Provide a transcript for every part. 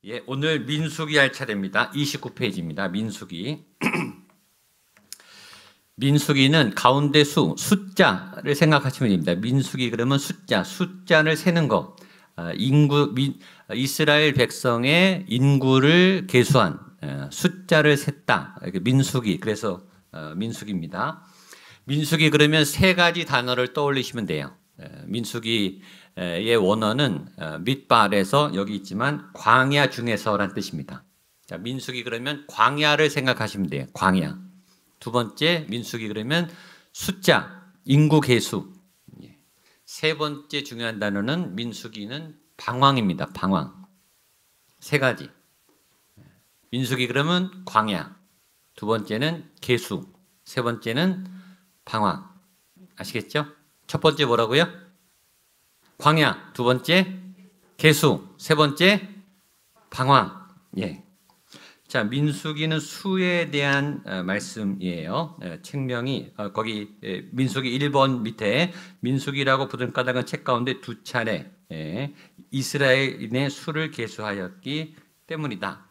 예, 오늘 민수기 할 차례입니다. 29페이지입니다. 민수기. 민수기는 가운데 숫자를 생각하시면 됩니다. 민수기 그러면 숫자를 세는 거. 이스라엘 백성의 인구를 계수한 숫자를 셌다. 민수기. 그래서 민수기입니다. 민수기 그러면 세 가지 단어를 떠올리시면 돼요. 민수기의 원어는 밑발에서 여기 있지만 광야 중에서란 뜻입니다. 자, 민수기 그러면 광야를 생각하시면 돼요. 광야. 두 번째 민수기 그러면 숫자, 인구 계수. 세 번째 중요한 단어는 민수기는 방황입니다. 방황. 세 가지. 민수기 그러면 광야. 두 번째는 계수. 세 번째는 방황. 아시겠죠? 첫 번째 뭐라고요? 광야. 두 번째 계수. 세 번째 방황. 예. 자, 민수기는 수에 대한 말씀이에요. 책명이 거기 민수기 1번 밑에 민수기라고 부등가닥은 책 가운데 두 차례 이스라엘인의 수를 계수하였기 때문이다.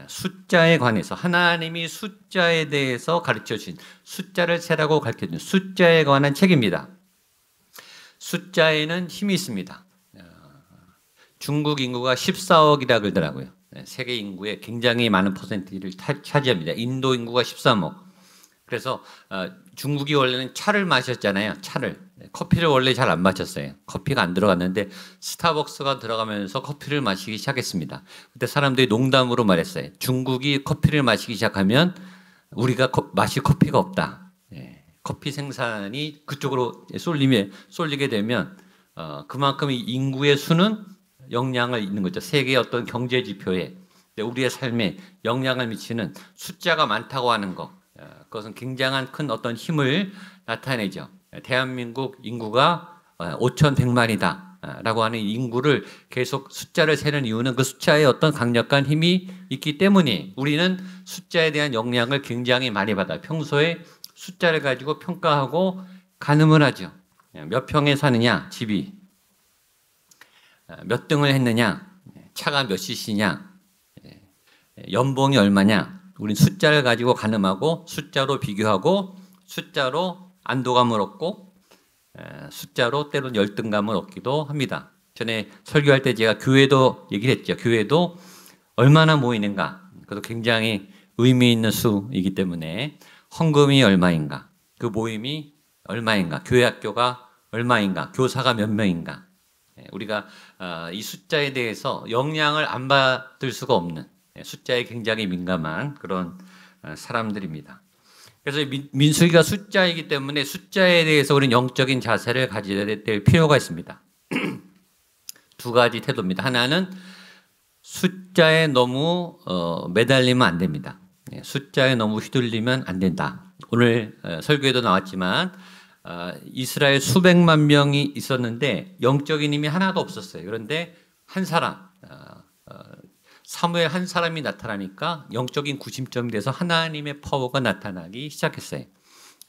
숫자에 관해서 하나님이 숫자에 대해서 가르쳐 주신 숫자를 세라고 가르쳐 주신 숫자에 관한 책입니다. 숫자에는 힘이 있습니다. 중국 인구가 14억이라 그러더라고요. 세계 인구의 굉장히 많은 퍼센트를 차지합니다. 인도 인구가 13억. 그래서 중국이 원래는 차를 마셨잖아요. 차를. 커피를 원래 잘 안 마셨어요. 커피가 안 들어갔는데 스타벅스가 들어가면서 커피를 마시기 시작했습니다. 그때 사람들이 농담으로 말했어요. 중국이 커피를 마시기 시작하면 우리가 마실 커피가 없다. 커피 생산이 그쪽으로 쏠리게 되면 그만큼 인구의 수는 영향을 있는 거죠. 세계의 어떤 경제 지표에 우리의 삶에 영향을 미치는 숫자가 많다고 하는 것. 그것은 굉장한 큰 어떤 힘을 나타내죠. 대한민국 인구가 5,100만이다 라고 하는 인구를 계속 숫자를 세는 이유는 그 숫자에 어떤 강력한 힘이 있기 때문에 우리는 숫자에 대한 영향을 굉장히 많이 받아요. 평소에 숫자를 가지고 평가하고 가늠을 하죠. 몇 평에 사느냐, 집이. 몇 등을 했느냐, 차가 몇 cc냐, 연봉이 얼마냐. 우린 숫자를 가지고 가늠하고 숫자로 비교하고 숫자로 안도감을 얻고 숫자로 때로는 열등감을 얻기도 합니다. 전에 설교할 때 제가 교회도 얘기를 했죠. 교회도 얼마나 모이는가. 그것도 굉장히 의미 있는 수이기 때문에 헌금이 얼마인가, 그 모임이 얼마인가, 교회 학교가 얼마인가, 교사가 몇 명인가. 우리가 이 숫자에 대해서 영향을 안 받을 수가 없는 숫자에 굉장히 민감한 그런 사람들입니다. 그래서 민수기가 숫자이기 때문에 숫자에 대해서 우리는 영적인 자세를 가져야 될 필요가 있습니다. 두 가지 태도입니다. 하나는 숫자에 너무 매달리면 안 됩니다. 숫자에 너무 휘둘리면 안 된다. 오늘 설교에도 나왔지만 이스라엘 수백만 명이 있었는데 영적인 힘이 하나도 없었어요. 그런데 한 사람, 사무엘 한 사람이 나타나니까 영적인 구심점이 돼서 하나님의 파워가 나타나기 시작했어요.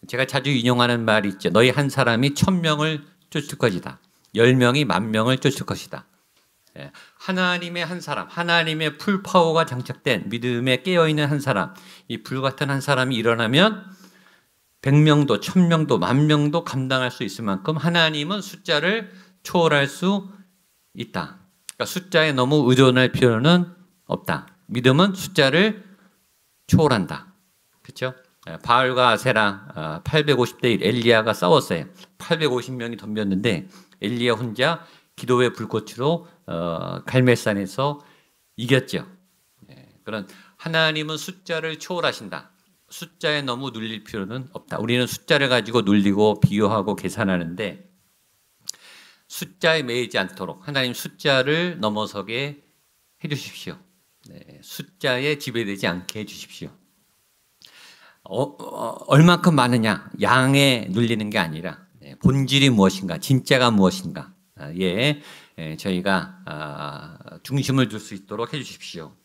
제가 자주 인용하는 말이 있죠. 너희 한 사람이 1000명을 쫓을 것이다. 10명이 10,000명을 쫓을 것이다. 하나님의 한 사람, 하나님의 풀 파워가 장착된 믿음에 깨어있는 한 사람, 이 불같은 한 사람이 일어나면 100명도 1000명도 10,000명도 감당할 수 있을 만큼 하나님은 숫자를 초월할 수 있다. 그러니까 숫자에 너무 의존할 필요는 없다. 믿음은 숫자를 초월한다. 그렇죠? 바알과 아세라 850대 1 엘리야가 싸웠어요. 850명이 덤볐는데 엘리야 혼자 기도의 불꽃으로 갈멜산에서 이겼죠. 그런 하나님은 숫자를 초월하신다. 숫자에 너무 눌릴 필요는 없다. 우리는 숫자를 가지고 눌리고 비교하고 계산하는데 숫자에 매이지 않도록 하나님 숫자를 넘어서게 해주십시오. 숫자에 지배되지 않게 해주십시오. 얼만큼 많으냐, 양에 눌리는 게 아니라 본질이 무엇인가, 진짜가 무엇인가, 저희가 중심을 둘 수 있도록 해주십시오.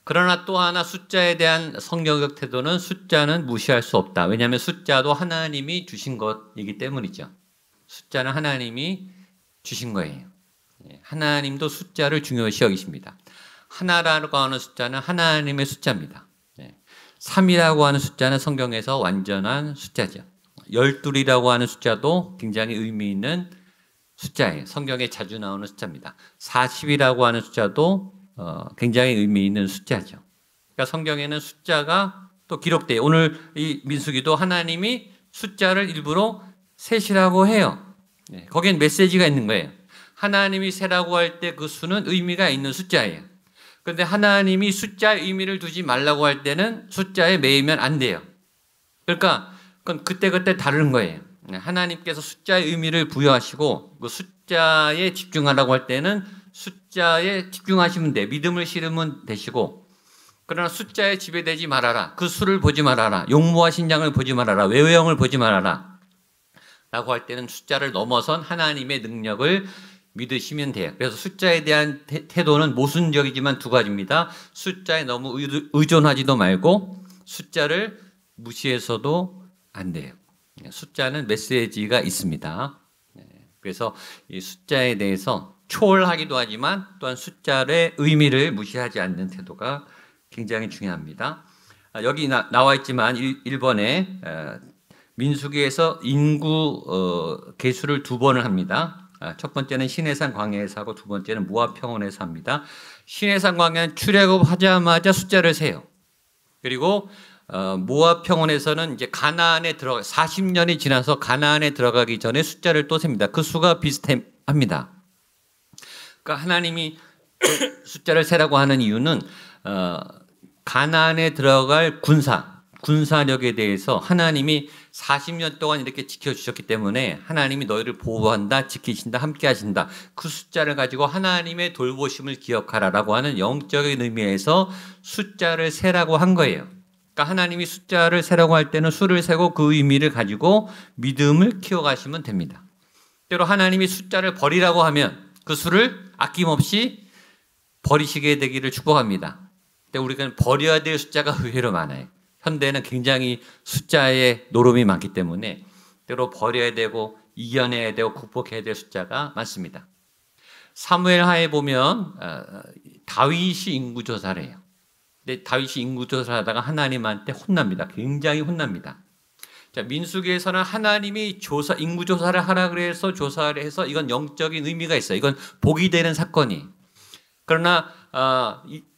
그러나 또 하나 숫자에 대한 성경적 태도는 숫자는 무시할 수 없다. 왜냐하면 숫자도 하나님이 주신 것이기 때문이죠. 숫자는 하나님이 주신 거예요. 하나님도 숫자를 중요시 여기십니다. 하나라고 하는 숫자는 하나님의 숫자입니다. 3이라고 하는 숫자는 성경에서 완전한 숫자죠. 12이라고 하는 숫자도 굉장히 의미 있는 숫자예요. 성경에 자주 나오는 숫자입니다. 40이라고 하는 숫자도 굉장히 의미 있는 숫자죠. 그러니까 성경에는 숫자가 또 기록돼요. 오늘 이 민수기도 하나님이 숫자를 일부러 셋이라고 해요. 거기엔 메시지가 있는 거예요. 하나님이 세라고 할 때 그 수는 의미가 있는 숫자예요. 그런데 하나님이 숫자에 의미를 두지 말라고 할 때는 숫자에 매이면 안 돼요. 그러니까 그건 그때그때 다른 거예요. 하나님께서 숫자의 의미를 부여하시고 그 숫자에 집중하라고 할 때는 숫자에 집중하시면 돼. 믿음을 실으면 되시고, 그러나 숫자에 지배되지 말아라. 그 수를 보지 말아라. 용모와 신장을 보지 말아라. 외형을 보지 말아라. 라고 할 때는 숫자를 넘어선 하나님의 능력을 믿으시면 돼요. 그래서 숫자에 대한 태도는 모순적이지만 두 가지입니다. 숫자에 너무 의존하지도 말고 숫자를 무시해서도 안 돼요. 숫자는 메시지가 있습니다. 그래서 이 숫자에 대해서 초월하기도 하지만 또한 숫자의 의미를 무시하지 않는 태도가 굉장히 중요합니다. 여기 나와 있지만 1번에 민수기에서 인구 계수를 두 번을 합니다. 첫 번째는 시내산 광야에서 하고 두 번째는 모압 평원에서 합니다. 시내산 광야는 출애굽하자마자 숫자를 세요. 그리고 모압 평원에서는 이제 가나안에 들어가 40년이 지나서 가나안에 들어가기 전에 숫자를 또 셉니다. 그 수가 비슷합니다. 그러니까 하나님이 숫자를 세라고 하는 이유는 가나안에 들어갈 군사력에 대해서 하나님이 40년 동안 이렇게 지켜주셨기 때문에 하나님이 너희를 보호한다, 지키신다, 함께 하신다. 그 숫자를 가지고 하나님의 돌보심을 기억하라라고 하는 영적인 의미에서 숫자를 세라고 한 거예요. 그러니까 하나님이 숫자를 세라고 할 때는 수를 세고 그 의미를 가지고 믿음을 키워가시면 됩니다. 때로 하나님이 숫자를 버리라고 하면 그 수를 아낌없이 버리시게 되기를 축복합니다. 근데 우리가 버려야 될 숫자가 의외로 많아요. 현대는 굉장히 숫자에 노름이 많기 때문에 때로 버려야 되고 이겨내야 되고 극복해야 될 숫자가 많습니다. 사무엘하에 보면 다윗이 인구조사를 해요. 근데 다윗이 인구조사를 하다가 하나님한테 혼납니다. 굉장히 혼납니다. 자, 민수기에서는 하나님이 인구조사를 하라 그래서 조사를 해서 이건 영적인 의미가 있어요. 이건 복이 되는 사건이. 그러나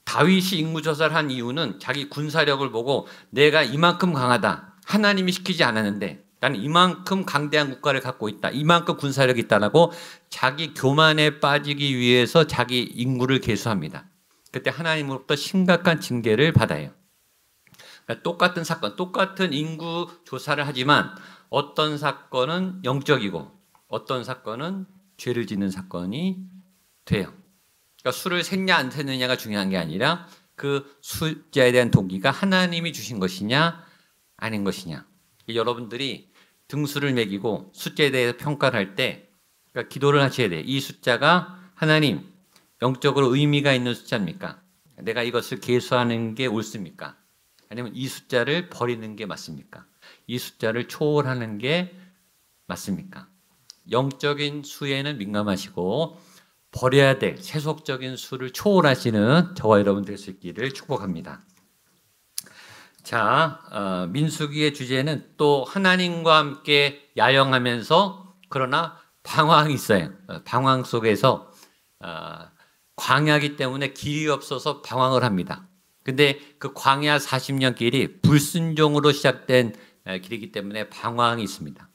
다윗이 인구조사를 한 이유는 자기 군사력을 보고 내가 이만큼 강하다. 하나님이 시키지 않았는데 나는 이만큼 강대한 국가를 갖고 있다. 이만큼 군사력이 있다라고 자기 교만에 빠지기 위해서 자기 인구를 계수합니다. 그때 하나님으로부터 심각한 징계를 받아요. 그러니까 똑같은 사건, 똑같은 인구조사를 하지만 어떤 사건은 영적이고 어떤 사건은 죄를 짓는 사건이 돼요. 그러니까 수를 셌냐 안 셌느냐가 중요한 게 아니라 그 숫자에 대한 동기가 하나님이 주신 것이냐 아닌 것이냐. 여러분들이 등수를 매기고 숫자에 대해서 평가를 할 때 그러니까 기도를 하셔야 돼요. 이 숫자가 하나님 영적으로 의미가 있는 숫자입니까? 내가 이것을 계수하는 게 옳습니까? 아니면 이 숫자를 버리는 게 맞습니까? 이 숫자를 초월하는 게 맞습니까? 영적인 수에는 민감하시고 버려야 될 세속적인 수를 초월하시는 저와 여러분 될 수 있기를 축복합니다. 자, 민수기의 주제는 또 하나님과 함께 야영하면서 그러나 방황이 있어요. 방황 속에서 광야이기 때문에 길이 없어서 방황을 합니다. 근데 그 광야 40년 길이 불순종으로 시작된 길이기 때문에 방황이 있습니다.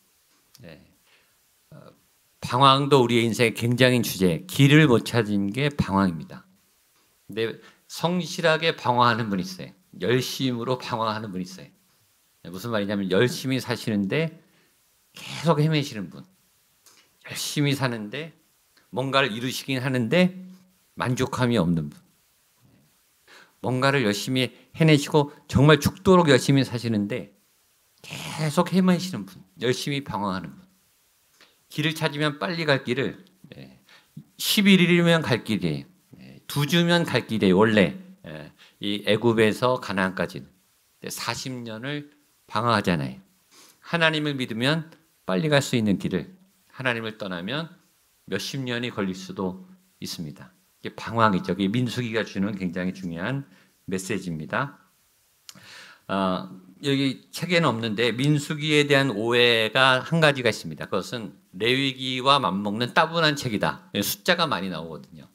방황도 우리의 인생의 굉장히 주제예요. 길을 못 찾은 게 방황입니다. 근데 성실하게 방황하는 분이 있어요. 열심으로 방황하는 분이 있어요. 무슨 말이냐면 열심히 사시는데 계속 헤매시는 분. 열심히 사는데 뭔가를 이루시긴 하는데 만족함이 없는 분. 뭔가를 열심히 해내시고 정말 죽도록 열심히 사시는데 계속 헤매시는 분. 열심히 방황하는 분. 길을 찾으면 빨리 갈 길을 11일이면 갈 길이에요. 2주면 갈 길이에요. 원래 이 애굽에서 가나안까지는 40년을 방황하잖아요. 하나님을 믿으면 빨리 갈 수 있는 길을 하나님을 떠나면 몇십 년이 걸릴 수도 있습니다. 이게 방황이죠. 이게 민수기가 주는 굉장히 중요한 메시지입니다. 여기 책에는 없는데 민수기에 대한 오해가 한 가지가 있습니다. 그것은 레위기와 맞먹는 따분한 책이다. 숫자가 많이 나오거든요.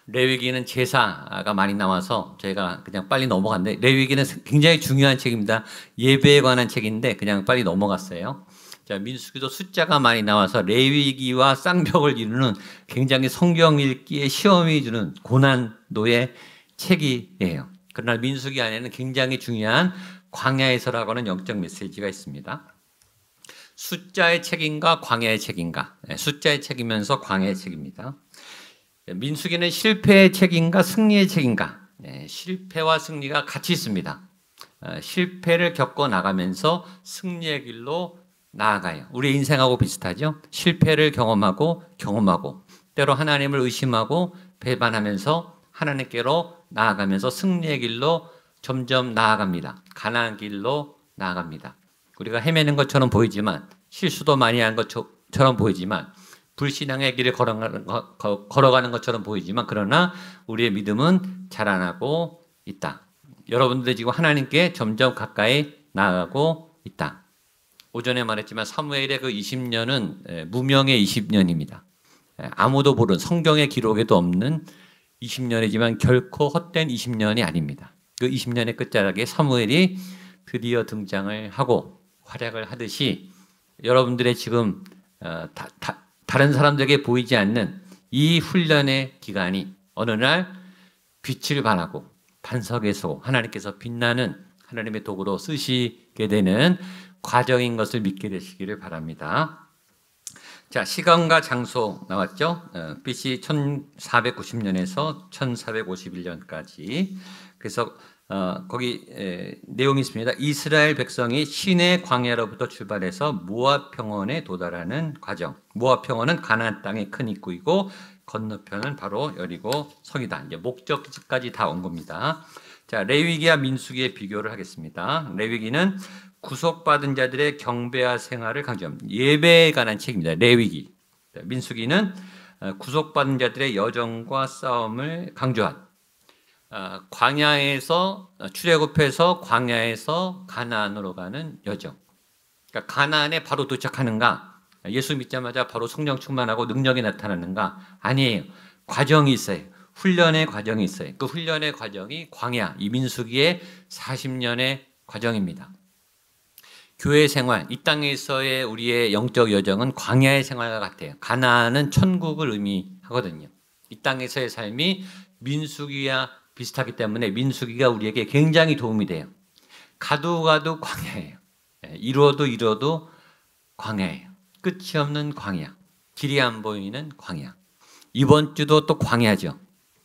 레위기는 제사가 많이 나와서 저희가 그냥 빨리 넘어갔는데 레위기는 굉장히 중요한 책입니다. 예배에 관한 책인데 그냥 빨리 넘어갔어요. 자, 민수기도 숫자가 많이 나와서 레위기와 쌍벽을 이루는 굉장히 성경 읽기에 시험이 주는 고난도의 책이에요. 그러나 민수기 안에는 굉장히 중요한 광야에서라고 하는 영적 메시지가 있습니다. 숫자의 책인가 광야의 책인가? 숫자의 책이면서 광야의 책입니다. 민수기는 실패의 책인가 승리의 책인가? 실패와 승리가 같이 있습니다. 실패를 겪어 나가면서 승리의 길로 나아가요. 우리 인생하고 비슷하죠? 실패를 경험하고 때로 하나님을 의심하고 배반하면서 하나님께로 나아가면서 승리의 길로 점점 나아갑니다. 가나안 길로 나아갑니다. 우리가 헤매는 것처럼 보이지만 실수도 많이 한 것처럼 보이지만 불신앙의 길을 걸어가는 것처럼 보이지만 그러나 우리의 믿음은 자라나고 있다. 여러분들이 지금 하나님께 점점 가까이 나아가고 있다. 오전에 말했지만 사무엘의 그 20년은 무명의 20년입니다. 아무도 모르는 성경의 기록에도 없는 20년이지만 결코 헛된 20년이 아닙니다. 그 20년의 끝자락에 사무엘이 드디어 등장을 하고 활약을 하듯이 여러분들의 지금 다른 사람들에게 보이지 않는 이 훈련의 기간이 어느 날 빛을 발하고 반석에서 하나님께서 빛나는 하나님의 도구로 쓰시게 되는 과정인 것을 믿게 되시기를 바랍니다. 자, 시간과 장소 나왔죠? BC 1490년에서 1451년까지. 그래서 거기 내용이 있습니다. 이스라엘 백성이 시내 광야로부터 출발해서 모압 평원에 도달하는 과정. 모압 평원은 가나안 땅의 큰 입구이고 건너편은 바로 여리고 성이다. 이제 목적지까지 다 온 겁니다. 자, 레위기와 민수기의 비교를 하겠습니다. 레위기는 구속받은 자들의 경배와 생활을 강조합니다. 예배에 관한 책입니다. 레위기. 민수기는 구속받은 자들의 여정과 싸움을 강조한 광야에서 출애굽해서 광야에서 가나안으로 가는 여정. 그러니까 가나안에 바로 도착하는가? 예수 믿자마자 바로 성령 충만하고 능력이 나타나는가? 아니에요. 과정이 있어요. 훈련의 과정이 있어요. 그 훈련의 과정이 광야, 이 민수기의 40년의 과정입니다. 교회 생활, 이 땅에서의 우리의 영적 여정은 광야의 생활과 같아요. 가나안은 천국을 의미하거든요. 이 땅에서의 삶이 민수기와 비슷하기 때문에 민수기가 우리에게 굉장히 도움이 돼요. 가도 광야예요. 이뤄도 광야예요. 끝이 없는 광야. 길이 안 보이는 광야. 이번 주도 또 광야죠.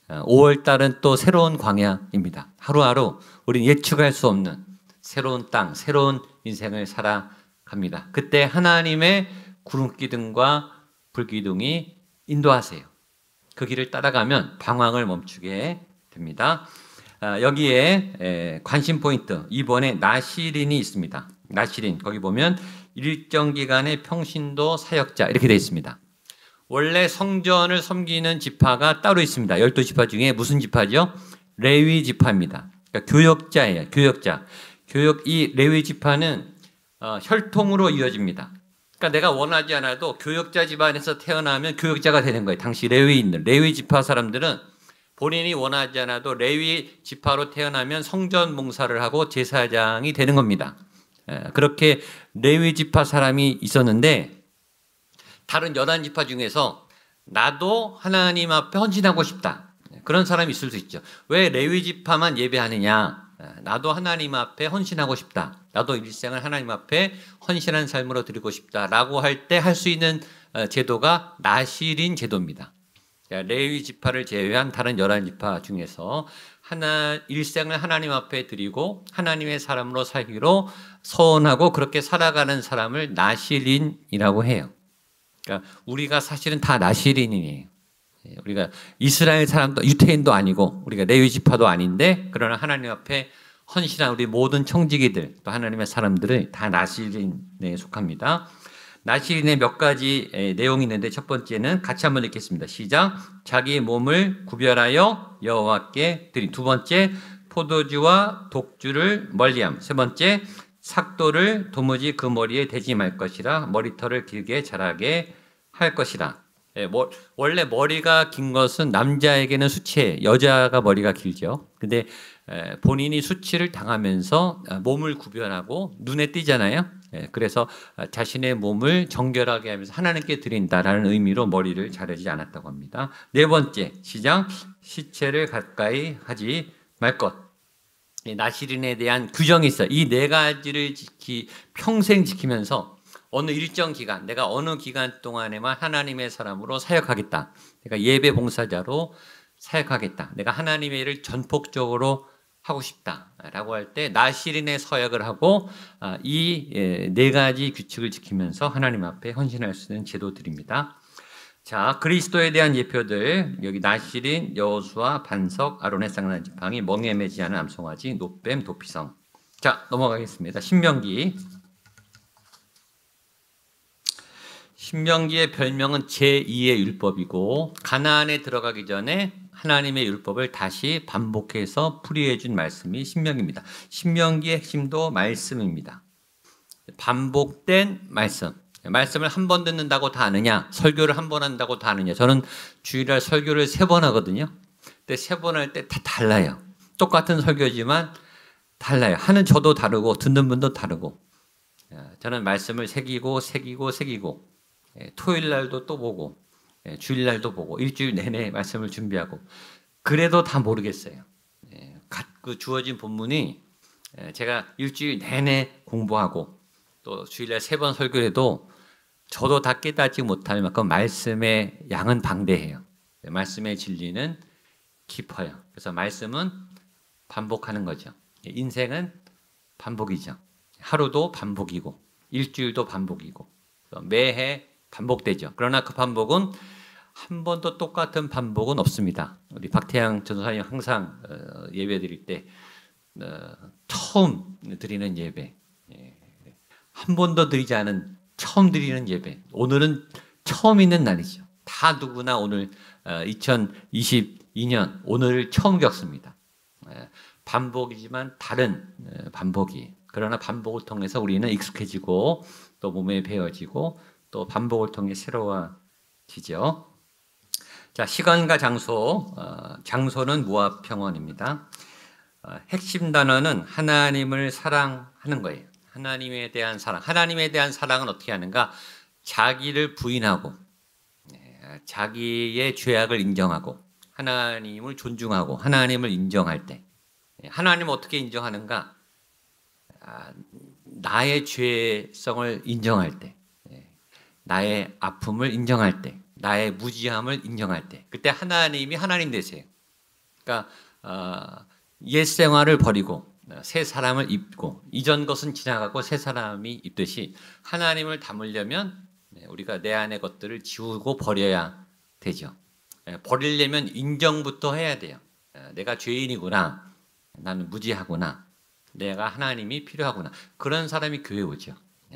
5월 달은 또 새로운 광야입니다. 하루하루 우리는 예측할 수 없는 새로운 땅, 새로운 인생을 살아갑니다. 그때 하나님의 구름기둥과 불기둥이 인도하세요. 그 길을 따라가면 방황을 멈추게 됩니다. 여기에 관심 포인트, 이번에 나시린이 있습니다. 나시린, 거기 보면 일정 기간의 평신도 사역자 이렇게 되어 있습니다. 원래 성전을 섬기는 지파가 따로 있습니다. 12지파 중에 무슨 지파죠? 레위 지파입니다. 그러니까 교역자예요. 교역자. 이 레위 지파는 혈통으로 이어집니다. 그러니까 내가 원하지 않아도 교역자 집안에서 태어나면 교역자가 되는 거예요. 당시 레위인들, 레위 지파 사람들은 본인이 원하지 않아도 레위 지파로 태어나면 성전 봉사를 하고 제사장이 되는 겁니다. 그렇게 레위 지파 사람이 있었는데 다른 11지파 중에서 나도 하나님 앞에 헌신하고 싶다. 그런 사람이 있을 수 있죠. 왜 레위 지파만 예배하느냐? 나도 하나님 앞에 헌신하고 싶다. 나도 일생을 하나님 앞에 헌신한 삶으로 드리고 싶다라고 할 때 할 수 있는 제도가 나시린 제도입니다. 레위 지파를 제외한 다른 11지파 중에서 일생을 하나님 앞에 드리고 하나님의 사람으로 살기로 서원하고 그렇게 살아가는 사람을 나시린이라고 해요. 그러니까 우리가 사실은 다 나시린이에요. 우리가 이스라엘 사람도 유태인도 아니고 우리가 레위 지파도 아닌데 그러나 하나님 앞에 헌신한 우리 모든 청지기들 또 하나님의 사람들을 다 나시린에 속합니다. 나시린의 몇 가지 내용이 있는데 첫 번째는 같이 한번 읽겠습니다. 시작. 자기 몸을 구별하여 여호와께 드린. 두 번째, 포도주와 독주를 멀리함. 세 번째, 삭도를 도무지 그 머리에 대지 말 것이라. 머리털을 길게 자라게 할 것이라. 원래 머리가 긴 것은 남자에게는 수치예요. 여자가 머리가 길죠. 근데 본인이 수치를 당하면서 몸을 구별하고 눈에 띄잖아요. 그래서 자신의 몸을 정결하게 하면서 하나님께 드린다라는 의미로 머리를 자르지 않았다고 합니다. 네 번째, 시작. 시체를 가까이 하지 말 것. 나시린에 대한 규정이 있어요. 이 네 가지를 평생 지키면서 어느 일정 기간, 내가 어느 기간 동안에만 하나님의 사람으로 사역하겠다. 내가 예배 봉사자로 사역하겠다. 내가 하나님의 일을 전폭적으로 하고 싶다라고 할 때 나시린의 서약을 하고 이 네 가지 규칙을 지키면서 하나님 앞에 헌신할 수 있는 제도들입니다. 자, 그리스도에 대한 예표들, 여기 나시린, 여호수아, 반석, 아론의 쌍난 지팡이, 멍에 매지 않은 암송아지, 노뱀, 도피성. 자, 넘어가겠습니다. 신명기의 별명은 제2의 율법이고 가나안에 들어가기 전에 하나님의 율법을 다시 반복해서 풀이해 준 말씀이 신명기입니다. 신명기의 핵심도 말씀입니다. 반복된 말씀. 말씀을 한 번 듣는다고 다 아느냐? 설교를 한 번 한다고 다 아느냐? 저는 주일날 설교를 3번 하거든요. 근데 3번 할 때 다 달라요. 똑같은 설교지만 달라요. 하는 저도 다르고 듣는 분도 다르고. 저는 말씀을 새기고 토요일 날도 또 보고 주일 날도 보고 일주일 내내 말씀을 준비하고 그래도 다 모르겠어요. 그 주어진 본문이 제가 일주일 내내 공부하고 또 주일날 3번 설교해도 저도 다 깨닫지 못할 만큼 말씀의 양은 방대해요. 말씀의 진리는 깊어요. 그래서 말씀은 반복하는 거죠. 인생은 반복이죠. 하루도 반복이고 일주일도 반복이고 매해 반복되죠. 그러나 그 반복은 한 번도 똑같은 반복은 없습니다. 우리 박태양 전도사님 항상 예배 드릴 때 처음 드리는 예배, 한 번도 드리지 않은 처음 드리는 예배. 오늘은 처음 있는 날이죠. 다 누구나 오늘 2022년 오늘을 처음 겪습니다. 반복이지만 다른 반복이. 그러나 반복을 통해서 우리는 익숙해지고 또 몸에 배어지고 또 반복을 통해 새로워지죠. 자, 시간과 장소. 장소는 무합평원입니다. 핵심 단어는 하나님을 사랑하는 거예요. 하나님에 대한 사랑. 하나님에 대한 사랑은 어떻게 하는가? 자기를 부인하고 자기의 죄악을 인정하고 하나님을 존중하고 하나님을 인정할 때. 하나님을 어떻게 인정하는가? 나의 죄성을 인정할 때, 나의 아픔을 인정할 때, 나의 무지함을 인정할 때, 그때 하나님이 하나님 되세요. 그러니까 옛 생활을 버리고 새 사람을 입고 이전 것은 지나가고 새 사람이 입듯이 하나님을 닮으려면 우리가 내 안의 것들을 지우고 버려야 되죠. 버리려면 인정부터 해야 돼요. 내가 죄인이구나. 나는 무지하구나. 내가 하나님이 필요하구나. 그런 사람이 교회 오죠.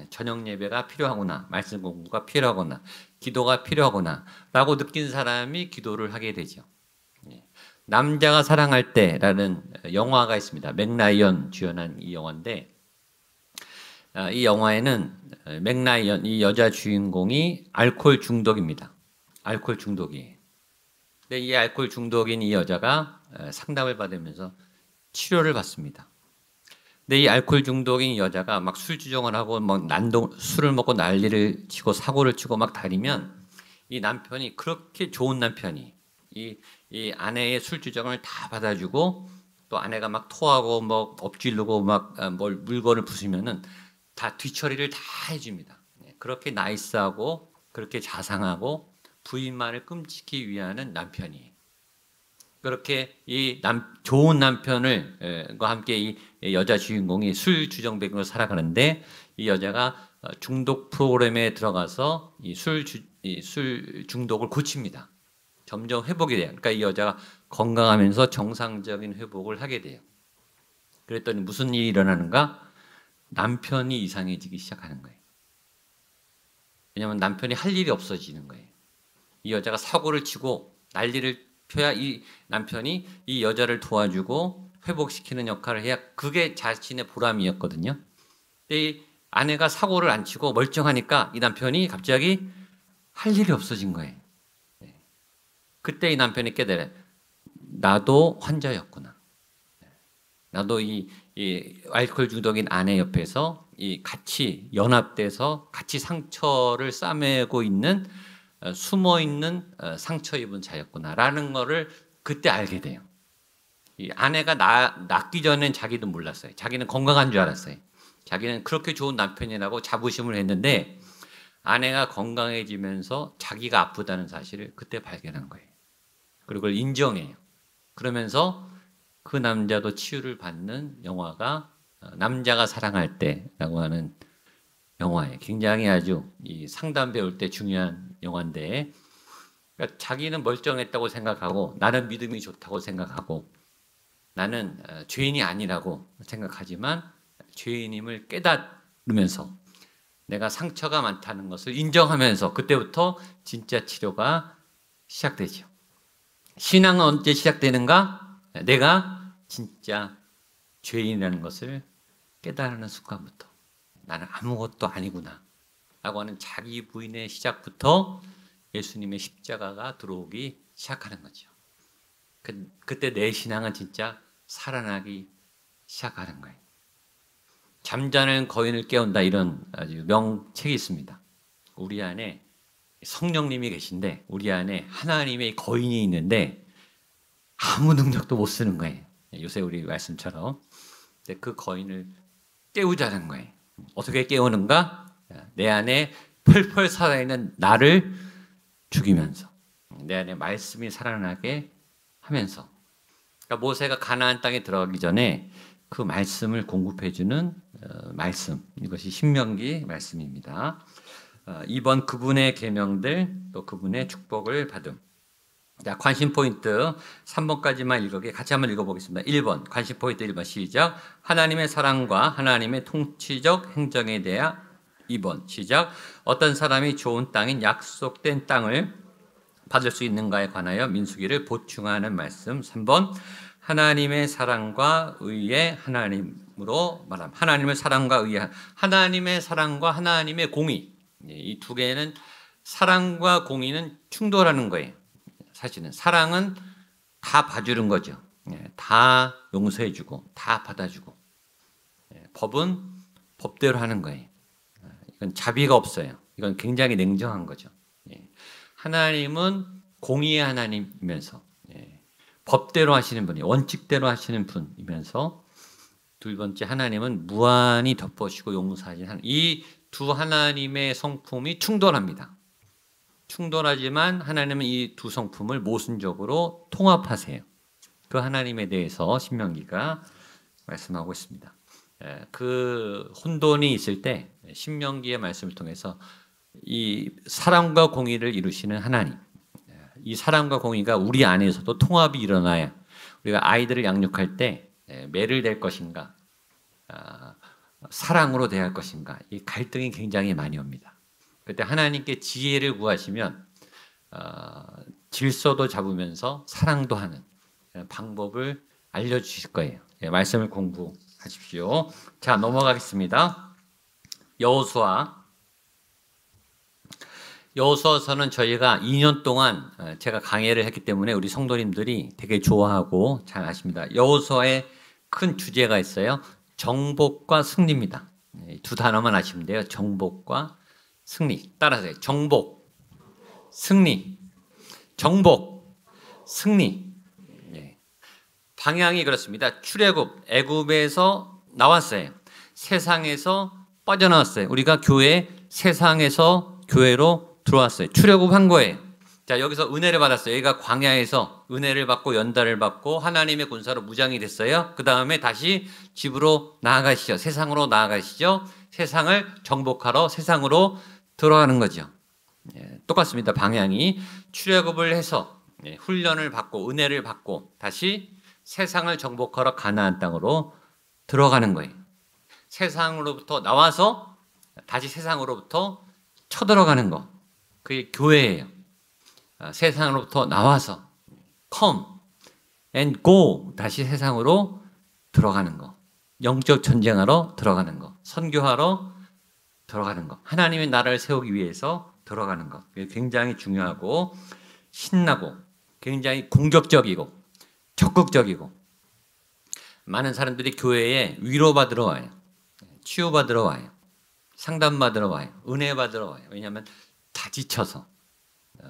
저녁 예배가 필요하구나. 말씀 공부가 필요하구나. 기도가 필요하구나. 라고 느낀 사람이 기도를 하게 되죠. 남자가 사랑할 때라는 영화가 있습니다. 맥 라이언 주연한 이 영화인데 이 영화에는 맥 라이언 이 여자 주인공이 알코올 중독입니다. 알코올 중독이에요. 근데 이 알코올 중독인 이 여자가 상담을 받으면서 치료를 받습니다. 근데 이 알코올 중독인 여자가 막 술 주정을 하고 막 술을 먹고 난리를 치고 사고를 치고 막 다니면 이 남편이 그렇게 좋은 남편이 이 아내의 술 주정을 다 받아주고 또 아내가 막 토하고 뭐 엎질르고 막 뭘 물건을 부수면은 다 뒤처리를 다 해줍니다. 그렇게 나이스하고 그렇게 자상하고 부인만을 끔찍히 위하는 남편이. 그렇게 좋은 남편과 함께 이 여자 주인공이 술 주정뱅이로 살아가는데 이 여자가 중독 프로그램에 들어가서 술 중독을 고칩니다. 점점 회복이 돼요. 그러니까 이 여자가 건강하면서 정상적인 회복을 하게 돼요. 그랬더니 무슨 일이 일어나는가? 남편이 이상해지기 시작하는 거예요. 왜냐하면 남편이 할 일이 없어지는 거예요. 이 여자가 사고를 치고 난리를 펴야 이 남편이 이 여자를 도와주고 회복시키는 역할을 해야 그게 자신의 보람이었거든요. 근데 이 아내가 사고를 안 치고 멀쩡하니까 이 남편이 갑자기 할 일이 없어진 거예요. 그때 이 남편이 깨달아요. 나도 환자였구나. 나도 이 알코올 중독인 아내 옆에서 이 같이 연합돼서 같이 상처를 싸매고 있는 숨어 있는 상처 입은 자였구나라는 거를 그때 알게 돼요. 이 아내가 낳기 전엔 자기도 몰랐어요. 자기는 건강한 줄 알았어요. 자기는 그렇게 좋은 남편이라고 자부심을 했는데 아내가 건강해지면서 자기가 아프다는 사실을 그때 발견한 거예요. 그리고 그걸 인정해요. 그러면서 그 남자도 치유를 받는 영화가 남자가 사랑할 때라고 하는 영화예요. 굉장히 아주 이 상담 배울 때 중요한 영화인데, 그러니까 자기는 멀쩡했다고 생각하고 나는 믿음이 좋다고 생각하고 나는 죄인이 아니라고 생각하지만 죄인임을 깨달으면서 내가 상처가 많다는 것을 인정하면서 그때부터 진짜 치료가 시작되죠. 신앙은 언제 시작되는가? 내가 진짜 죄인이라는 것을 깨달는 순간부터 나는 아무것도 아니구나 라고 하는 자기 부인의 시작부터 예수님의 십자가가 들어오기 시작하는 거죠. 그때 내 신앙은 진짜 살아나기 시작하는 거예요. 잠자는 거인을 깨운다, 이런 아주 명책이 있습니다. 우리 안에 성령님이 계신데 우리 안에 하나님의 거인이 있는데 아무 능력도 못 쓰는 거예요. 요새 우리 말씀처럼. 근데 그 거인을 깨우자는 거예요. 어떻게 깨우는가? 내 안에 펄펄 살아있는 나를 죽이면서 내 안에 말씀이 살아나게 하면서, 그러니까 모세가 가나안 땅에 들어가기 전에 그 말씀을 공급해주는 말씀, 이것이 신명기 말씀입니다. 2번 그분의 계명들, 또 그분의 축복을 받음. 자, 관심 포인트 3번까지만 읽어게 같이 한번 읽어보겠습니다. 1번 관심 포인트 1번 시작. 하나님의 사랑과 하나님의 통치적 행정에 대해. 2번 시작. 어떤 사람이 좋은 땅인 약속된 땅을 받을 수 있는가에 관하여 민수기를 보충하는 말씀. 3번 하나님의 사랑과 의의 하나님으로 말함. 하나님의 사랑과 의의, 하나님의 사랑과 하나님의 공의, 이 두 개는, 사랑과 공의는 충돌하는 거예요. 사실은 사랑은 다 봐주는 거죠. 다 용서해주고 다 받아주고, 법은 법대로 하는 거예요. 이건 자비가 없어요. 이건 굉장히 냉정한 거죠. 하나님은 공의의 하나님이면서 법대로 하시는 분이, 원칙대로 하시는 분이면서, 두 번째 하나님은 무한히 덮어주시고 용서하시는 하나님. 이 두 하나님의 성품이 충돌합니다. 충돌하지만 하나님은 이 두 성품을 모순적으로 통합하세요. 그 하나님에 대해서 신명기가 말씀하고 있습니다. 그 혼돈이 있을 때 신명기의 말씀을 통해서 이 사랑과 공의를 이루시는 하나님, 이 사랑과 공의가 우리 안에서도 통합이 일어나야 우리가 아이들을 양육할 때 매를 댈 것인가, 사랑으로 대할 것인가, 이 갈등이 굉장히 많이 옵니다. 그때 하나님께 지혜를 구하시면 질서도 잡으면서 사랑도 하는 방법을 알려주실 거예요. 말씀을 공부하십시오. 자, 넘어가겠습니다. 여호수아서는 저희가 2년 동안 제가 강의를 했기 때문에 우리 성도님들이 되게 좋아하고 잘 아십니다. 여호수아의 큰 주제가 있어요. 정복과 승리입니다. 두 단어만 아시면 돼요. 정복과 승리. 따라서요. 정복, 승리. 정복, 승리. 방향이 그렇습니다. 출애굽, 애굽에서 나왔어요. 세상에서 빠져나왔어요. 우리가 세상에서 교회로 들어왔어요. 출애굽한 거예요. 자, 여기서 은혜를 받았어요. 여기가 광야에서 은혜를 받고 연단을 받고 하나님의 군사로 무장이 됐어요. 그 다음에 다시 집으로 나아가시죠. 세상으로 나아가시죠. 세상을 정복하러 세상으로 들어가는 거죠. 똑같습니다. 방향이. 출애굽을 해서 훈련을 받고 은혜를 받고 다시 세상을 정복하러 가나안 땅으로 들어가는 거예요. 세상으로부터 나와서 다시 세상으로부터 쳐들어가는 거, 그게 교회예요. 세상으로부터 나와서 come and go, 다시 세상으로 들어가는 거, 영적 전쟁하러 들어가는 거, 선교하러 들어가는 거, 하나님의 나라를 세우기 위해서 들어가는 것, 굉장히 중요하고 신나고 굉장히 공격적이고 적극적이고, 많은 사람들이 교회에 위로받으러 와요. 치유받으러 와요. 상담받으러 와요. 은혜 받으러 와요. 왜냐하면 다 지쳐서,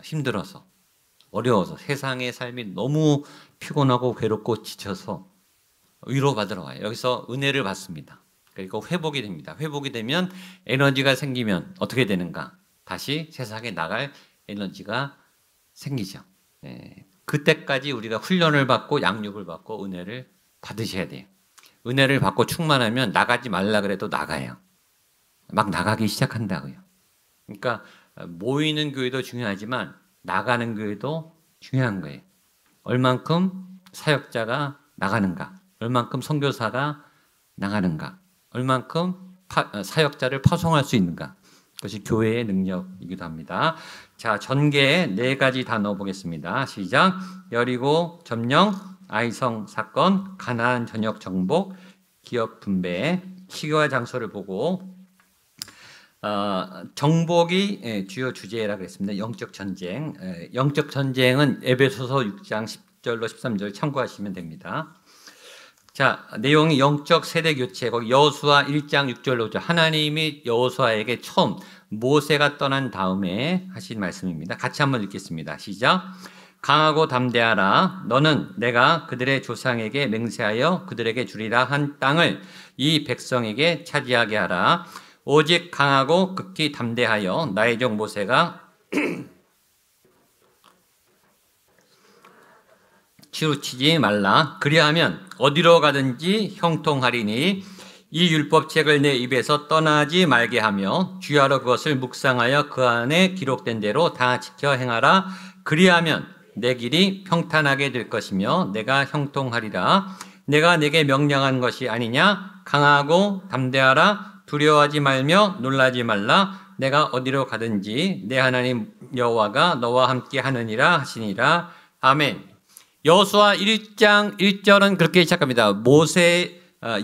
힘들어서, 어려워서, 세상의 삶이 너무 피곤하고 괴롭고 지쳐서 위로받으러 와요. 여기서 은혜를 받습니다. 그리고 회복이 됩니다. 회복이 되면 에너지가 생기면 어떻게 되는가? 다시 세상에 나갈 에너지가 생기죠. 그때까지 우리가 훈련을 받고 양육을 받고 은혜를 받으셔야 돼요. 은혜를 받고 충만하면 나가지 말라 그래도 나가요. 막 나가기 시작한다고요. 그러니까 모이는 교회도 중요하지만 나가는 교회도 중요한 거예요. 얼만큼 사역자가 나가는가, 얼만큼 선교사가 나가는가, 얼만큼 사역자를 파송할 수 있는가, 그것이 교회의 능력이기도 합니다. 자, 전개에 4가지 다 넣어보겠습니다. 시작. 여리고 점령, 아이성 사건, 가나안 전역 정복, 기업 분배, 시기와 장소를 보고 정복이 주요 주제라 그랬습니다. 영적 전쟁. 영적 전쟁은 에베소서 6장 10절로 13절 참고하시면 됩니다. 자, 내용이 영적 세대 교체, 거기 여호수아 1장 6절로 5절. 하나님이 여호수아에게 처음 모세가 떠난 다음에 하신 말씀입니다. 같이 한번 읽겠습니다. 시작. 강하고 담대하라. 너는 내가 그들의 조상에게 맹세하여 그들에게 주리라 한 땅을 이 백성에게 차지하게 하라. 오직 강하고 극히 담대하여 나의 종 모세가 치우치지 말라. 그리하면 어디로 가든지 형통하리니 이 율법책을 내 입에서 떠나지 말게 하며 주야로 그것을 묵상하여 그 안에 기록된 대로 다 지켜 행하라. 그리하면 내 길이 평탄하게 될 것이며 내가 형통하리라. 내가 내게 명령한 것이 아니냐? 강하고 담대하라. 두려워하지 말며 놀라지 말라. 내가 어디로 가든지 내 하나님 여호와가 너와 함께 하느니라 하시니라. 아멘. 여호수아 1장 1절은 그렇게 시작합니다.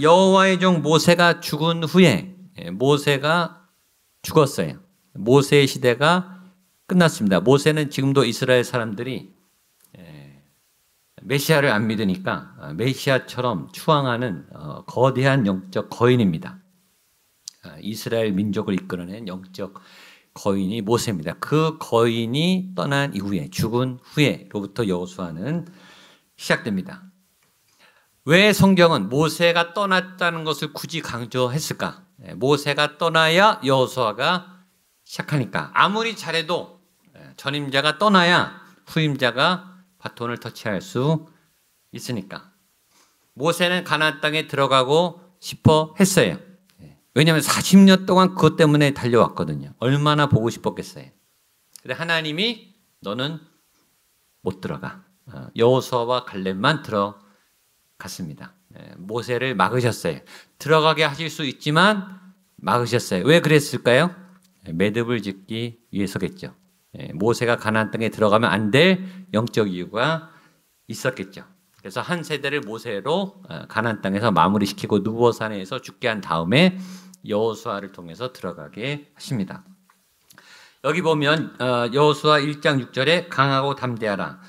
여호와의 종 모세가 죽은 후에, 모세가 죽었어요. 모세의 시대가 끝났습니다. 모세는 지금도 이스라엘 사람들이 메시아를 안 믿으니까 메시아처럼 추앙하는 거대한 영적 거인입니다. 이스라엘 민족을 이끌어낸 영적 거인이 모세입니다. 그 거인이 떠난 이후에, 죽은 후에로부터 여호수아는 시작됩니다. 왜 성경은 모세가 떠났다는 것을 굳이 강조했을까? 모세가 떠나야 여호수아가 시작하니까. 아무리 잘해도 전임자가 떠나야 후임자가 바톤을 터치할 수 있으니까. 모세는 가나안 땅에 들어가고 싶어 했어요. 왜냐하면 40년 동안 그것 때문에 달려왔거든요. 얼마나 보고 싶었겠어요. 근데 하나님이 너는 못 들어가. 여호수아와 갈렙만 들어갔습니다. 모세를 막으셨어요. 들어가게 하실 수 있지만 막으셨어요. 왜 그랬을까요? 매듭을 짓기 위해서겠죠. 모세가 가나안 땅에 들어가면 안 될 영적 이유가 있었겠죠. 그래서 한 세대를 모세로 가나안 땅에서 마무리시키고 누보산에서 죽게 한 다음에 여호수아를 통해서 들어가게 하십니다. 여기 보면 여호수아 1장 6절에 강하고 담대하라.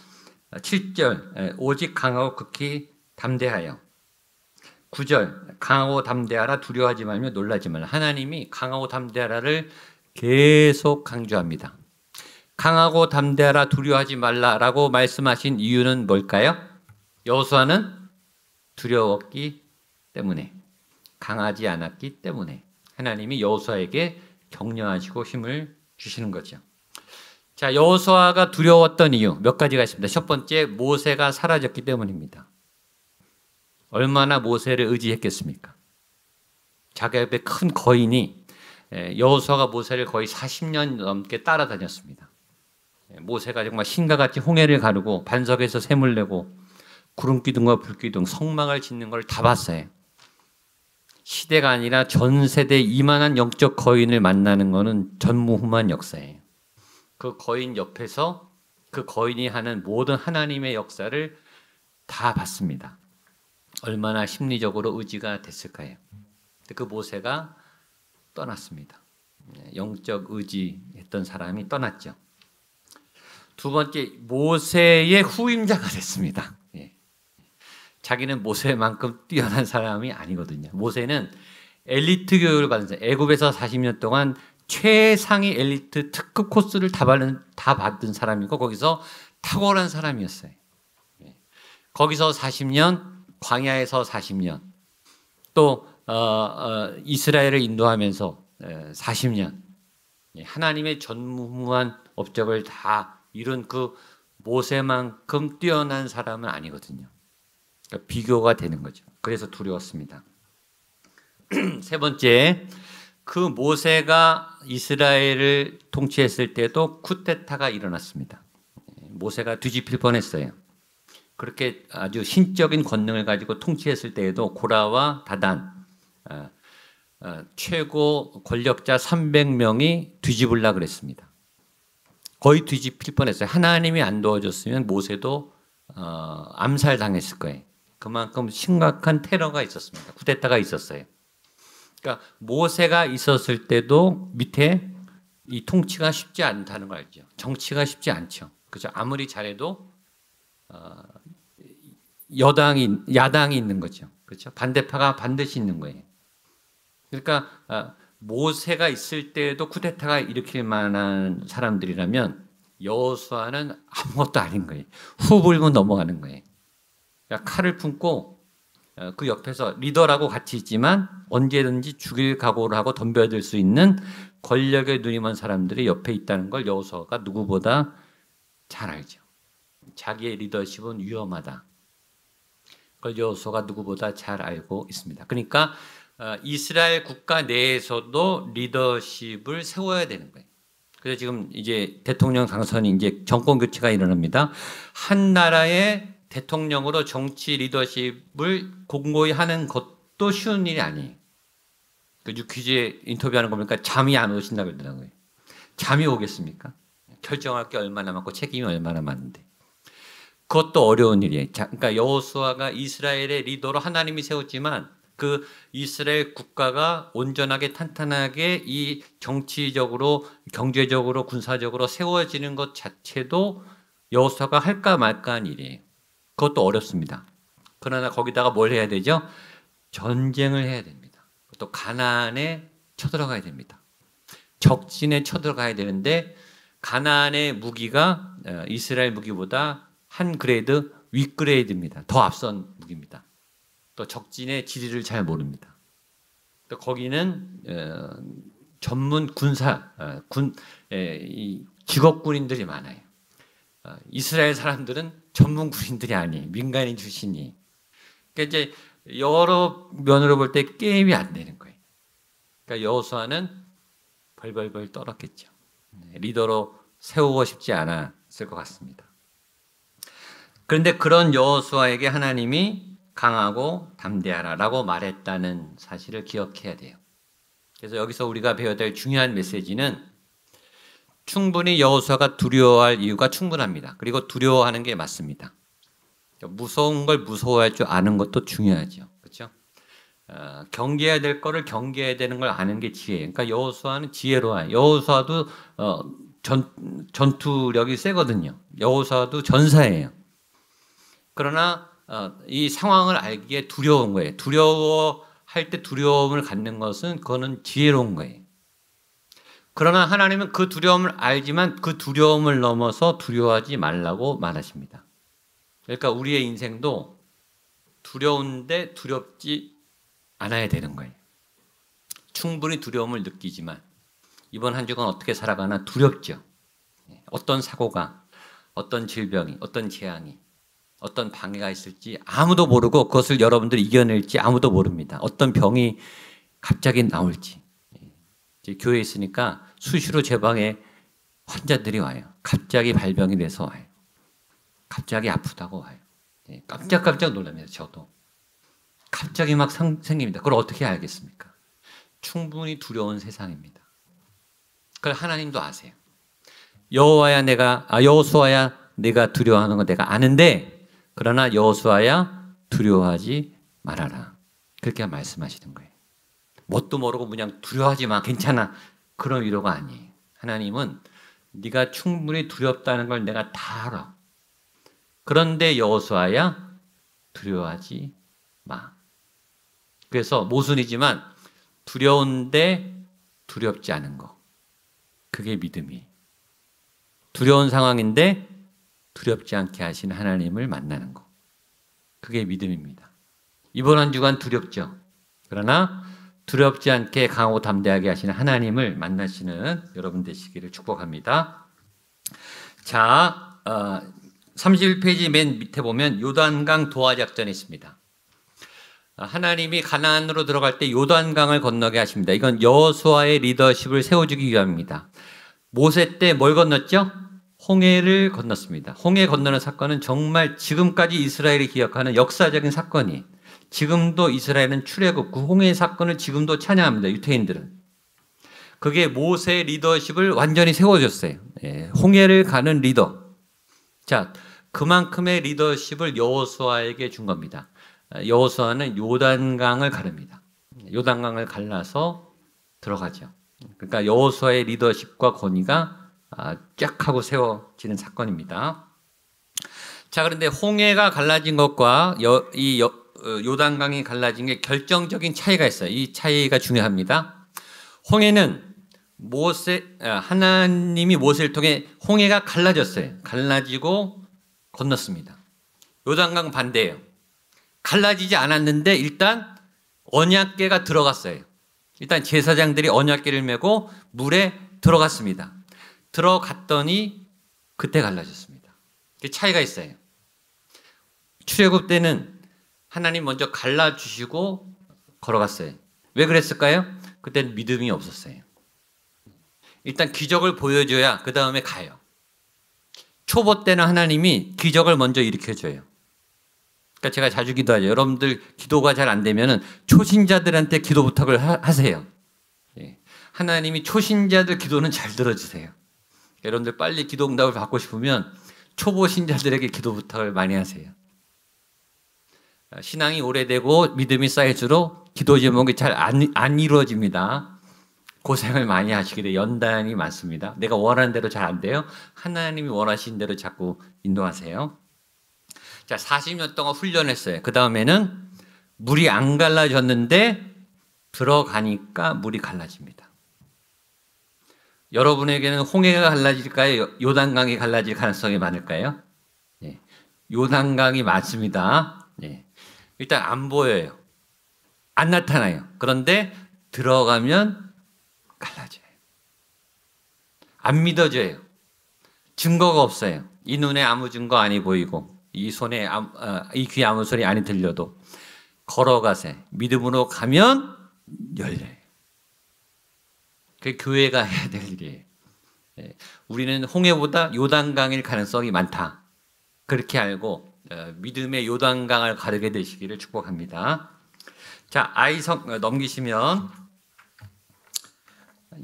7절 오직 강하고 극히 담대하여. 9절 강하고 담대하라. 두려워하지 말며 놀라지 말라. 하나님이 강하고 담대하라를 계속 강조합니다. 강하고 담대하라, 두려워하지 말라라고 말씀하신 이유는 뭘까요? 여호수아는 두려웠기 때문에, 강하지 않았기 때문에 하나님이 여호수아에게 격려하시고 힘을 주시는 거죠. 자, 여호수아가 두려웠던 이유 몇 가지가 있습니다. 첫 번째, 모세가 사라졌기 때문입니다. 얼마나 모세를 의지했겠습니까? 자기 옆에 큰 거인이, 여호수아가 모세를 거의 40년 넘게 따라다녔습니다. 모세가 정말 신과 같이 홍해를 가르고 반석에서 샘을 내고 구름기둥과 불기둥, 성막을 짓는 걸 다 봤어요. 시대가 아니라 전 세대 이만한 영적 거인을 만나는 것은 전무후무한 역사예요. 그 거인 옆에서 그 거인이 하는 모든 하나님의 역사를 다 봤습니다. 얼마나 심리적으로 의지가 됐을까요? 그 모세가 떠났습니다. 영적 의지했던 사람이 떠났죠. 두 번째, 모세의 후임자가 됐습니다. 자기는 모세만큼 뛰어난 사람이 아니거든요. 모세는 엘리트 교육을 받은 사람, 애굽에서 40년 동안 최상위 엘리트 특급 코스를 다 받은 사람이고 거기서 탁월한 사람이었어요. 거기서 40년, 광야에서 40년, 또 이스라엘을 인도하면서 40년, 하나님의 전무후무한 업적을 다 이룬 그 모세만큼 뛰어난 사람은 아니거든요. 그러니까 비교가 되는 거죠. 그래서 두려웠습니다. 세 번째, 그 모세가 이스라엘을 통치했을 때도 쿠데타가 일어났습니다. 모세가 뒤집힐 뻔했어요. 그렇게 아주 신적인 권능을 가지고 통치했을 때에도 고라와 다단, 최고 권력자 300명이 뒤집으려고 그랬습니다. 거의 뒤집힐 뻔했어요. 하나님이 안 도와줬으면 모세도 암살당했을 거예요. 그만큼 심각한 테러가 있었습니다. 쿠데타가 있었어요. 그러니까 모세가 있었을 때도 밑에 이 통치가 쉽지 않다는 걸 알죠. 정치가 쉽지 않죠. 그죠? 아무리 잘해도 야당이 있는 거죠. 그렇죠? 반대파가 반드시 있는 거예요. 그러니까 모세가 있을 때도 쿠데타가 일으킬 만한 사람들이라면 여호수아는 아무것도 아닌 거예요. 후 불면 넘어가는 거예요. 그러니까 칼을 품고 그 옆에서 리더라고 같이 있지만 언제든지 죽일 각오를 하고 덤벼들 수 있는 권력에 눈이 먼 사람들이 옆에 있다는 걸 여호수아가 누구보다 잘 알죠. 자기의 리더십은 위험하다. 그걸 여호수아가 누구보다 잘 알고 있습니다. 그러니까 이스라엘 국가 내에서도 리더십을 세워야 되는 거예요. 그래서 지금 이제 대통령 당선이 이제 정권 교체가 일어납니다. 한 나라의 대통령으로 정치 리더십을 공고히 하는 것도 쉬운 일이 아니에요. 그 유퀴즈에 인터뷰하는 거 보니까 잠이 안 오신다고 그러더라고요. 잠이 오겠습니까? 결정할 게 얼마나 많고 책임이 얼마나 많은데. 그것도 어려운 일이에요. 그러니까 여호수아가 이스라엘의 리더로 하나님이 세웠지만 그 이스라엘 국가가 온전하게 탄탄하게 이 정치적으로 경제적으로 군사적으로 세워지는 것 자체도 여호수아가 할까 말까 한 일이에요. 그것도 어렵습니다. 그러나 거기다가 뭘 해야 되죠? 전쟁을 해야 됩니다. 또 가나안에 쳐들어가야 됩니다. 적진에 쳐들어가야 되는데 가나안의 무기가 이스라엘 무기보다 한 그레이드 윗그레이드입니다. 더 앞선 무기입니다. 또 적진의 지리를 잘 모릅니다. 또 거기는 전문 군사, 직업 군인들이 많아요. 이스라엘 사람들은 전문 군인들이 아니에요. 민간인 출신이. 그러니까 이제 여러 면으로 볼 때 게임이 안 되는 거예요. 그러니까 여호수아는 벌벌벌 떨었겠죠. 리더로 세우고 싶지 않았을 것 같습니다. 그런데 그런 여호수아에게 하나님이 강하고 담대하라라고 말했다는 사실을 기억해야 돼요. 그래서 여기서 우리가 배워야 될 중요한 메시지는 충분히 여호수아가 두려워할 이유가 충분합니다. 그리고 두려워하는 게 맞습니다. 무서운 걸 무서워할 줄 아는 것도 중요하죠. 그렇죠? 경계해야 될 거를 경계해야 되는 걸 아는 게 지혜예요. 그러니까 여호수아는 지혜로워요. 여호수아도 전투력이 세거든요. 여호수아도 전사예요. 그러나 이 상황을 알기에 두려운 거예요. 두려워할 때 두려움을 갖는 것은 그거는 지혜로운 거예요. 그러나 하나님은 그 두려움을 알지만 그 두려움을 넘어서 두려워하지 말라고 말하십니다. 그러니까 우리의 인생도 두려운데 두렵지 않아야 되는 거예요. 충분히 두려움을 느끼지만 이번 한 주간 어떻게 살아가나 두렵죠. 어떤 사고가, 어떤 질병이, 어떤 재앙이, 어떤 방해가 있을지 아무도 모르고 그것을 여러분들이 이겨낼지 아무도 모릅니다. 어떤 병이 갑자기 나올지. 교회에 있으니까 수시로 제 방에 환자들이 와요. 갑자기 발병이 돼서 와요. 갑자기 아프다고 와요. 깜짝깜짝 놀랍니다. 저도. 갑자기 막 생깁니다. 그걸 어떻게 알겠습니까? 충분히 두려운 세상입니다. 그걸 하나님도 아세요. 여호수아야 내가 두려워하는 거 내가 아는데 그러나 여호수아야 두려워하지 말아라. 그렇게 말씀하시는 거예요. 뭣도 모르고 그냥 두려워하지 마. 괜찮아. 그런 위로가 아니에요. 하나님은 네가 충분히 두렵다는 걸 내가 다 알아. 그런데 여호수아야 두려워하지 마. 그래서 모순이지만 두려운데 두렵지 않은 거. 그게 믿음이. 두려운 상황인데 두렵지 않게 하신 하나님을 만나는 거. 그게 믿음입니다. 이번 한 주간 두렵죠. 그러나 두렵지 않게 강하고 담대하게 하시는 하나님을 만나시는 여러분 되시기를 축복합니다. 자, 31페이지 맨 밑에 보면 요단강 도하 작전이 있습니다. 하나님이 가나안으로 들어갈 때 요단강을 건너게 하십니다. 이건 여호수아의 리더십을 세워주기 위함입니다. 모세 때 뭘 건넜죠? 홍해를 건넜습니다. 홍해 건너는 사건은 정말 지금까지 이스라엘이 기억하는 역사적인 사건이에요. 지금도 이스라엘은 출애굽 그 홍해 사건을 지금도 찬양합니다. 유태인들은. 그게 모세의 리더십을 완전히 세워줬어요. 홍해를 가는 리더. 자, 그만큼의 리더십을 여호수아에게 준 겁니다. 여호수아는 요단강을 가릅니다. 요단강을 갈라서 들어가죠. 그러니까 여호수아의 리더십과 권위가 쫙 하고 세워지는 사건입니다. 자, 그런데 홍해가 갈라진 것과 요단강이 갈라진 게 결정적인 차이가 있어요. 이 차이가 중요합니다. 홍해는 하나님이 모세를 통해 홍해가 갈라졌어요. 갈라지고 건넜습니다. 요단강 반대예요. 갈라지지 않았는데 일단 언약궤가 들어갔어요. 일단 제사장들이 언약궤를 메고 물에 들어갔습니다. 들어갔더니 그때 갈라졌습니다. 차이가 있어요. 출애굽 때는 하나님 먼저 갈라주시고 걸어갔어요. 왜 그랬을까요? 그때는 믿음이 없었어요. 일단 기적을 보여줘야 그 다음에 가요. 초보 때는 하나님이 기적을 먼저 일으켜줘요. 그러니까 제가 자주 기도하죠. 여러분들 기도가 잘 안 되면 초신자들한테 기도 부탁을 하세요. 하나님이 초신자들 기도는 잘 들어주세요. 여러분들 빨리 기도 응답을 받고 싶으면 초보 신자들에게 기도 부탁을 많이 하세요. 신앙이 오래되고 믿음이 쌓일수록 기도 제목이 잘 안 이루어집니다. 고생을 많이 하시게 돼요. 연단이 많습니다. 내가 원하는 대로 잘 안 돼요. 하나님이 원하시는 대로 자꾸 인도하세요. 자, 40년 동안 훈련했어요. 그 다음에는 물이 안 갈라졌는데 들어가니까 물이 갈라집니다. 여러분에게는 홍해가 갈라질까요? 요단강이 갈라질 가능성이 많을까요? 네. 요단강이 많습니다. 네. 일단 안 보여요. 안 나타나요. 그런데 들어가면 갈라져요. 안 믿어져요. 증거가 없어요. 이 눈에 아무 증거 아니 보이고 이 이 귀에 아무 소리 아니 들려도 걸어가세요. 믿음으로 가면 열려요. 그게 교회가 해야 될 일이에요. 우리는 홍해보다 요단강일 가능성이 많다. 그렇게 알고 믿음의 요단강을 가르게 되시기를 축복합니다. 자, 아이성 넘기시면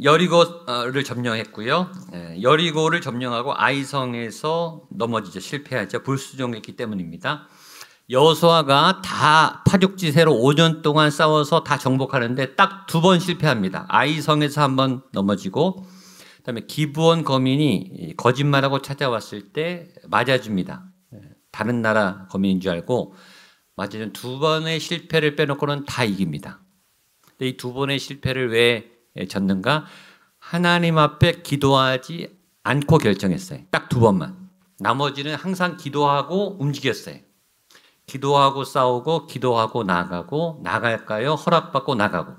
여리고를 점령했고요. 여리고를 점령하고 아이성에서 넘어지죠. 실패하죠. 불수종했기 때문입니다. 여호수아가 다 파죽지세로 5년 동안 싸워서 다 정복하는데 딱 2번 실패합니다. 아이성에서 한번 넘어지고 그다음에 기브온 거민이 거짓말하고 찾아왔을 때 맞아줍니다. 다른 나라 거민인 줄 알고 맞아준 2번의 실패를 빼놓고는 다 이깁니다. 근데 이 2번의 실패를 왜 졌는가? 하나님 앞에 기도하지 않고 결정했어요. 딱 2번만. 나머지는 항상 기도하고 움직였어요. 기도하고 싸우고 기도하고 나가고 나갈까요? 허락받고 나가고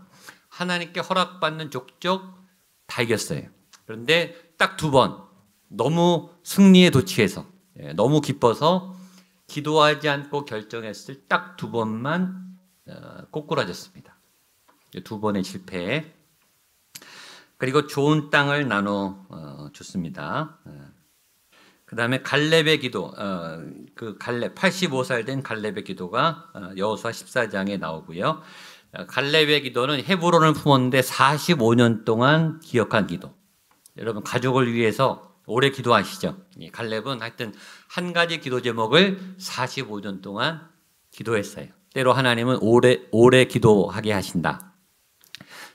하나님께 허락받는 족족 다 이겼어요. 그런데 딱 2번 너무 승리에 도취해서 너무 기뻐서 기도하지 않고 결정했을 딱 2번만 꼬꾸라졌습니다. 2번의 실패. 그리고 좋은 땅을 나눠 줬습니다. 그다음에 갈렙의 기도, 그 갈렙 85살 된 갈렙의 기도가 여호수아 14장에 나오고요. 갈렙의 기도는 헤브론을 품었는데 45년 동안 기억한 기도. 여러분 가족을 위해서 오래 기도하시죠. 갈렙은 하여튼 한 가지 기도 제목을 45년 동안 기도했어요. 때로 하나님은 오래 기도하게 하신다.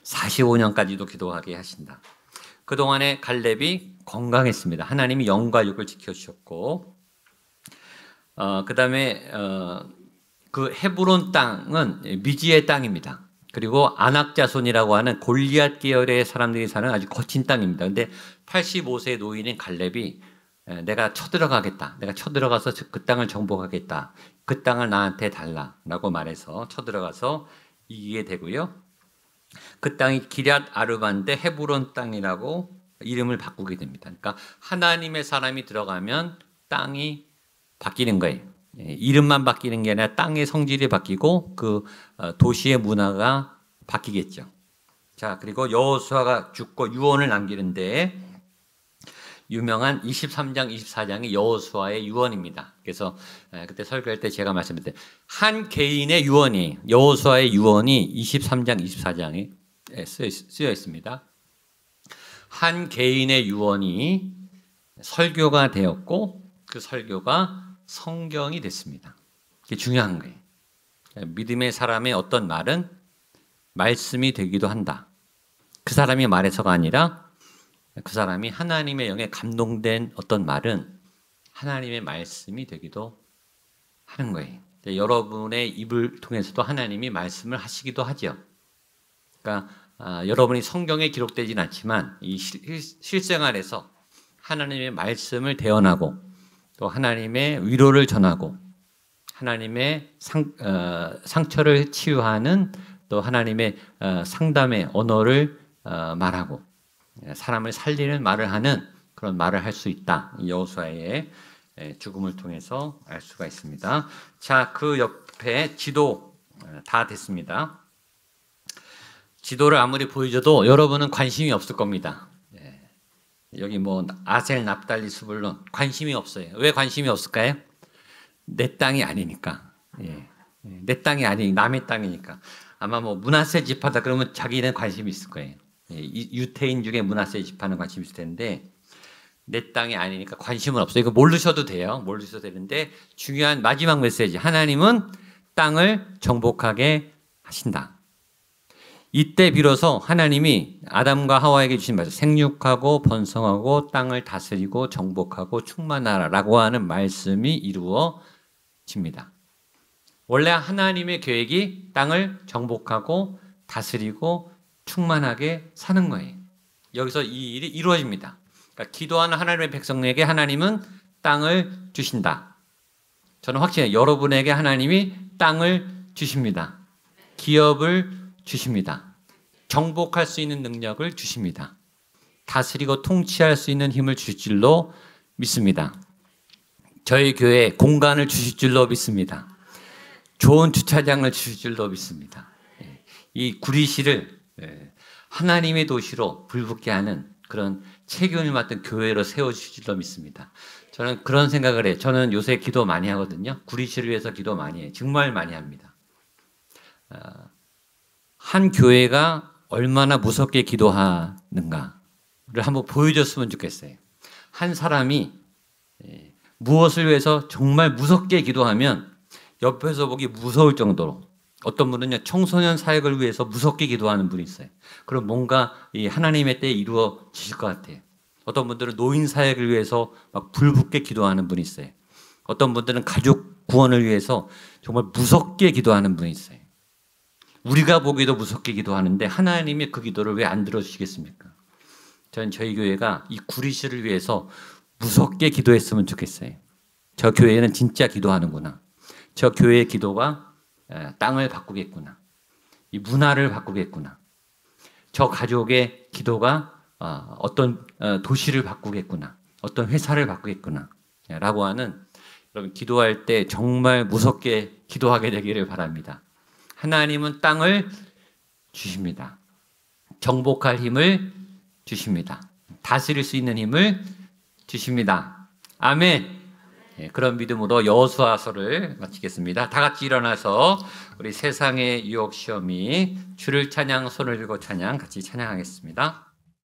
45년까지도 기도하게 하신다. 그동안에 갈렙이 건강했습니다. 하나님이 영과 육을 지켜주셨고, 그 다음에 그 헤브론 땅은 미지의 땅입니다. 그리고 아낙 자손이라고 하는 골리앗 계열의 사람들이 사는 아주 거친 땅입니다. 근데 85세 노인인 갈렙이 내가 쳐들어가겠다. 내가 쳐들어가서 그 땅을 정복하겠다. 그 땅을 나한테 달라라고 말해서 쳐들어가서 이기게 되고요. 그 땅이 기럇 아르바인데 헤브론 땅이라고 이름을 바꾸게 됩니다. 그러니까 하나님의 사람이 들어가면 땅이 바뀌는 거예요. 이름만 바뀌는 게 아니라 땅의 성질이 바뀌고 그 도시의 문화가 바뀌겠죠. 자, 그리고 여호수아가 죽고 유언을 남기는데 유명한 23장, 24장이 여호수아의 유언입니다. 그래서 그때 설교할 때 제가 말씀드렸는데 한 개인의 유언이 여호수아의 유언이 23장, 24장에 쓰여 있습니다. 한 개인의 유언이 설교가 되었고 그 설교가 성경이 됐습니다. 이게 중요한 거예요. 믿음의 사람의 어떤 말은 말씀이 되기도 한다. 그 사람이 말해서가 아니라 그 사람이 하나님의 영에 감동된 어떤 말은 하나님의 말씀이 되기도 하는 거예요. 여러분의 입을 통해서도 하나님이 말씀을 하시기도 하죠. 그러니까 여러분이 성경에 기록되진 않지만 이 실생활에서 하나님의 말씀을 대언하고 또 하나님의 위로를 전하고 하나님의 상처를 치유하는 또 하나님의 상담의 언어를 말하고 사람을 살리는 말을 하는 그런 말을 할 수 있다. 여호수아의 죽음을 통해서 알 수가 있습니다. 자, 그 옆에 지도 다 됐습니다. 지도를 아무리 보여줘도 여러분은 관심이 없을 겁니다. 여기 뭐 아셀, 납달리, 스불론 관심이 없어요. 왜 관심이 없을까요? 내 땅이 아니니까. 내 땅이 아니 남의 땅이니까. 아마 뭐 므낫세 지파다 그러면 자기는 관심이 있을 거예요. 유태인 중에 므낫세 지파는 관심이 있을 텐데 내 땅이 아니니까 관심은 없어요. 이거 모르셔도 돼요. 모르셔도 되는데 중요한 마지막 메시지. 하나님은 땅을 정복하게 하신다. 이때 비로소 하나님이 아담과 하와에게 주신 말씀, 생육하고 번성하고 땅을 다스리고 정복하고 충만하라라고 하는 말씀이 이루어집니다. 원래 하나님의 계획이 땅을 정복하고 다스리고 충만하게 사는 거예요. 여기서 이 일이 이루어집니다. 그러니까 기도하는 하나님의 백성에게 하나님은 땅을 주신다. 저는 확신해요. 여러분에게 하나님이 땅을 주십니다. 기업을 주십니다. 정복할 수 있는 능력을 주십니다. 다스리고 통치할 수 있는 힘을 주실 줄로 믿습니다. 저희 교회에 공간을 주실 줄로 믿습니다. 좋은 주차장을 주실 줄로 믿습니다. 이 구리시를 하나님의 도시로 불붙게 하는 그런 책임을 맡은 교회로 세워주실 줄로 믿습니다. 저는 그런 생각을 해요. 저는 요새 기도 많이 하거든요. 구리시를 위해서 기도 많이 해요. 정말 많이 합니다. 한 교회가 얼마나 무섭게 기도하는가를 한번 보여줬으면 좋겠어요. 한 사람이 무엇을 위해서 정말 무섭게 기도하면 옆에서 보기 무서울 정도로 어떤 분은요 청소년 사역을 위해서 무섭게 기도하는 분이 있어요. 그럼 뭔가 이 하나님의 때에 이루어지실 것 같아요. 어떤 분들은 노인 사역을 위해서 막 불붙게 기도하는 분이 있어요. 어떤 분들은 가족 구원을 위해서 정말 무섭게 기도하는 분이 있어요. 우리가 보기도 무섭게 기도하는데 하나님이 그 기도를 왜 안 들어주시겠습니까? 저는 저희 교회가 이 구리시를 위해서 무섭게 기도했으면 좋겠어요. 저 교회는 진짜 기도하는구나. 저 교회의 기도가 땅을 바꾸겠구나. 이 문화를 바꾸겠구나. 저 가족의 기도가 어떤 도시를 바꾸겠구나. 어떤 회사를 바꾸겠구나. 라고 하는 여러분 기도할 때 정말 무섭게 기도하게 되기를 바랍니다. 하나님은 땅을 주십니다. 정복할 힘을 주십니다. 다스릴 수 있는 힘을 주십니다. 아멘. 예, 그런 믿음으로 여호수아서를 마치겠습니다. 다 같이 일어나서 우리 세상의 유혹 시험이 주를 찬양 손을 들고 찬양 같이 찬양하겠습니다.